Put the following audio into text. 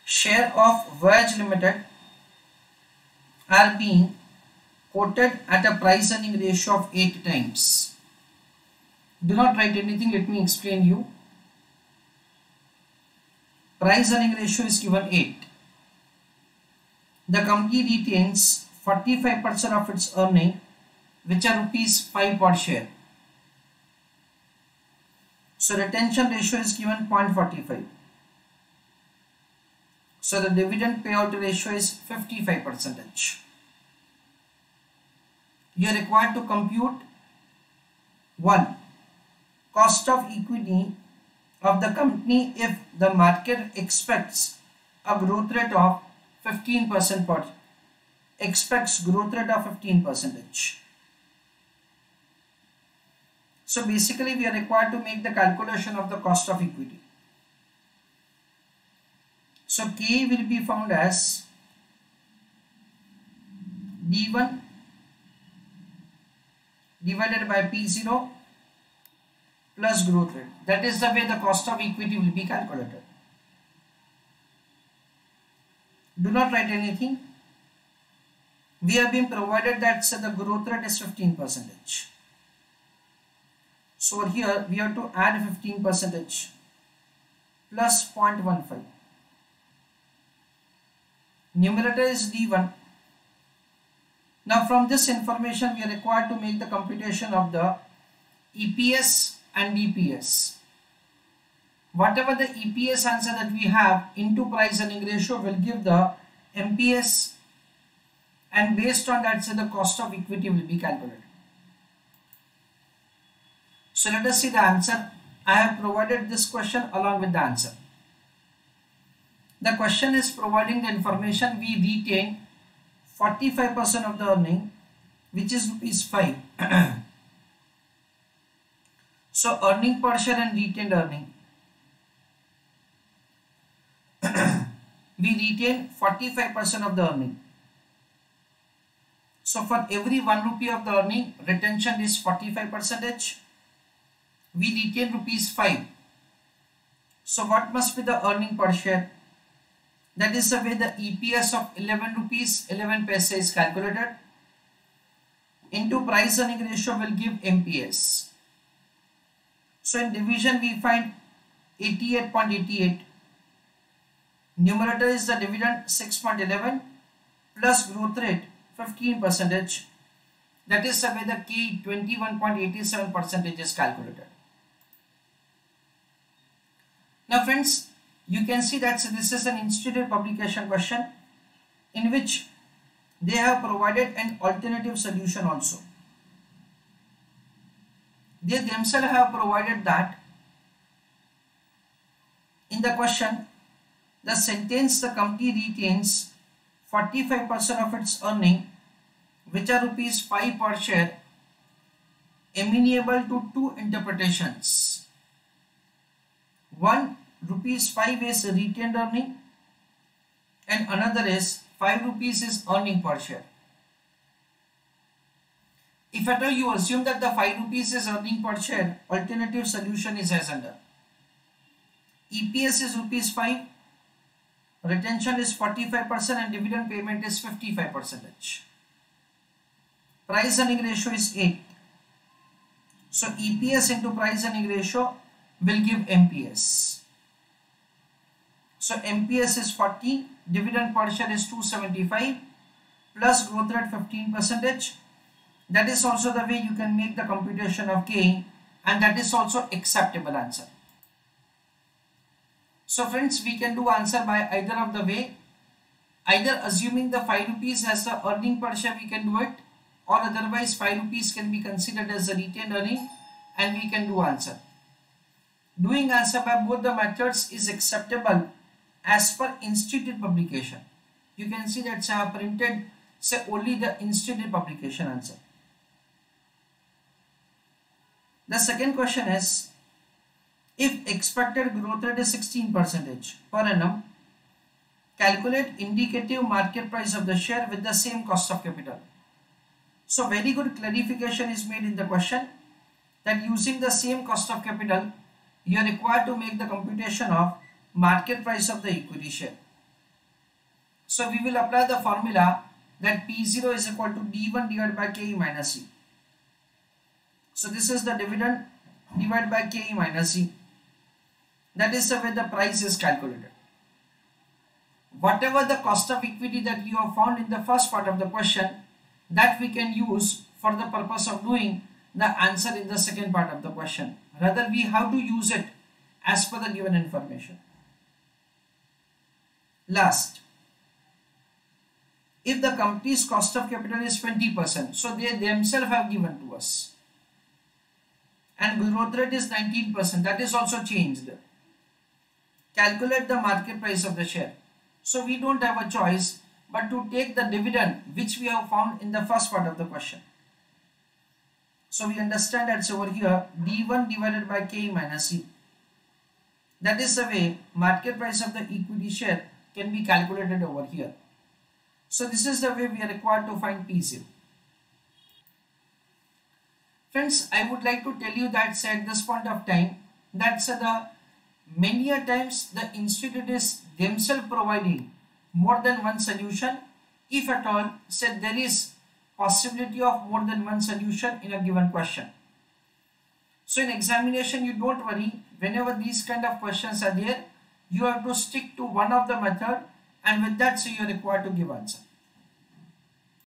share of Voyage Limited are being quoted at a price earning ratio of 8 times. Do not write anything, let me explain you. Price earning ratio is given 8. The company retains 45% of its earning, which are rupees 5 per share. So retention ratio is given 0.45. So the dividend payout ratio is 55%. You are required to compute 1. Cost of equity of the company if the market expects a growth rate of 15% per expects growth rate of 15%. So basically we are required to make the calculation of the cost of equity. So K will be found as D1 divided by P0 plus growth rate. That is the way the cost of equity will be calculated. Do not write anything. We have been provided that the growth rate is 15%. So here we have to add 15% plus 0.15. Numerator is D1. Now from this information we are required to make the computation of the EPS and DPS. Whatever the EPS answer that we have into price earning ratio will give the MPS, and based on that the cost of equity will be calculated. So let us see the answer. I have provided this question along with the answer. The question is providing the information we retain 45% of the earning, which is rupees 5. So earning per share and retained earning. We retain 45% of the earning. So for every 1 rupee of the earning, retention is 45%. We retain rupees 5. So what must be the earning per share? That is the way the EPS of 11 rupees 11 paise is calculated. Into price earning ratio will give MPS. So in division we find 88.88. Numerator is the dividend 6.11 plus growth rate 15%. That is the way the K 21.87% is calculated. Now friends, you can see that this is an institute publication question in which they have provided an alternative solution also. They themselves have provided that in the question, the sentence the company retains 45% of its earning, which are rupees 5 per share, amenable to two interpretations. One, rupees 5 is retained earning, and another is 5 rupees is earning per share. If at all you assume that the 5 rupees is earning per share, alternative solution is as under. EPS is rupees 5, retention is 45% and dividend payment is 55%. Price earning ratio is 8. So EPS into price earning ratio will give MPS. So MPS is 40, dividend per share is 275 plus growth rate 15%. That is also the way you can make the computation of K, and that is also acceptable answer. So friends, we can do answer by either of the way. Either assuming the 5 rupees as the earning per share we can do it, or otherwise 5 rupees can be considered as the retained earning and we can do answer. Doing answer by both the methods is acceptable as per institute publication. You can see that I have printed say only the institute publication answer. The second question is, if expected growth rate is 16% per annum, calculate indicative market price of the share with the same cost of capital. So very good clarification is made in the question that using the same cost of capital, you are required to make the computation of market price of the equity share. So we will apply the formula that P0 is equal to D1 divided by KE minus E. So this is the dividend divided by KE minus E. That is the way the price is calculated. Whatever the cost of equity that you have found in the first part of the question, that we can use for the purpose of doing the answer in the second part of the question. Rather, we have to use it as per the given information. Last, if the company's cost of capital is 20%, so they themselves have given to us, and growth rate is 19%, that is also changed. Calculate the market price of the share. So we don't have a choice but to take the dividend which we have found in the first part of the question. So we understand that's over here D1 divided by KE minus E. That is the way market price of the equity share can be calculated over here. So this is the way we are required to find P0. Friends, I would like to tell you that at this point of time, that's many a times the institute is themselves providing more than one solution, if at all said there is possibility of more than one solution in a given question. So in examination, you don't worry, whenever these kind of questions are there, you have to stick to one of the method, and with that, so you are required to give answer.